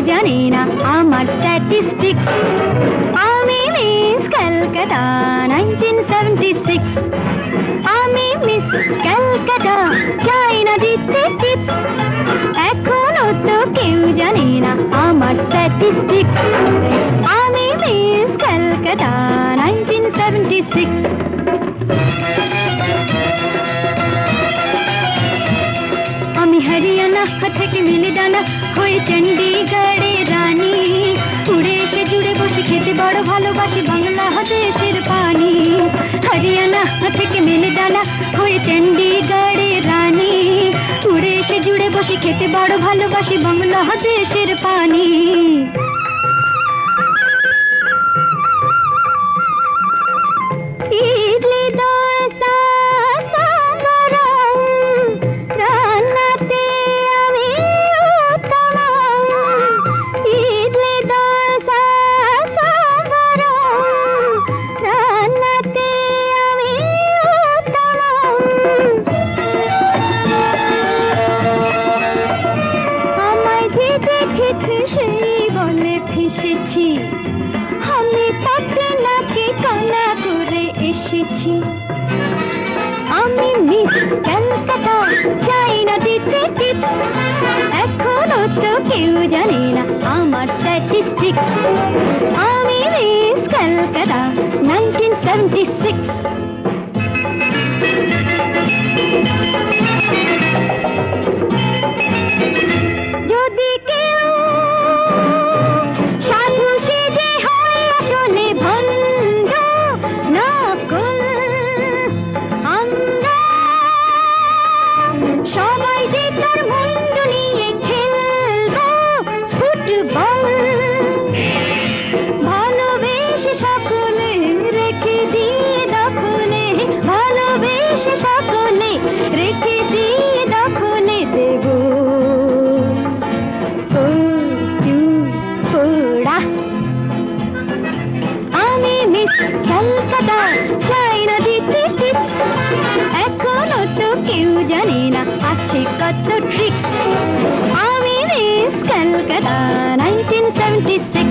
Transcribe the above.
জানে না আমার স্ট্যাটিস্টিক্স। আমি মিস ক্যালকাটা 1976। আমি মিস ক্যালকাটা, চাই না দিতে টিপস। এখনো তো কেউ জানে না আমার স্ট্যাটিস্টিক্স। আমি মিস ক্যালকাটা 1976। আমি হরিয়ানা থেকে মিলিদানা হয়ে চণ্ডীগড়ের রানী। উড়ে এসে জুড়ে বসে খেতে বড় ভালোবাসি বাংলাদেশের পানি। হরিয়ানা থেকে মিলিদানা হয়ে চণ্ডীগড়ের রানী। উড়ে এসে জুড়ে বসে খেতে বড় ভালোবাসি বাংলাদেশের পানি। ইডলি দোসা সাম্বরম রান্নাতে আমি উত্তম। ইডলি দোসা সাম্বরম রান্নাতে আমি উত্তম। আমায় যে দেখেছে সেই বলে ফেসেছি, আমি তাকে নাকি কানা করে এসেছি। আমি মিস ক্যালকাটা, চাই না দিতে টিপস। এখনো তো কেউ জানে না আমার স্ট্যাটিস্টিক্স। আমি মিস ক্যালকাটা 1976। যদি কেউ সাধু সেজে হয় আসলে ভণ্ড নকল, আমরা সবাই যে তার মুন্ডু নিয়ে খেলবো ফুটবল। ভালোবেসে সকলে রেখে দিয়ে দখলে, ভালোবেসে সকলে রেখে দিয়ে দখলে দেব পোড়া। আমি মিস ক্যালকাটা, চাই না দিতে টিপস। এখনো তো কেউ জানে না আছে কত ট্রিক্স। আমি মিস ক্যালকাটা 1976।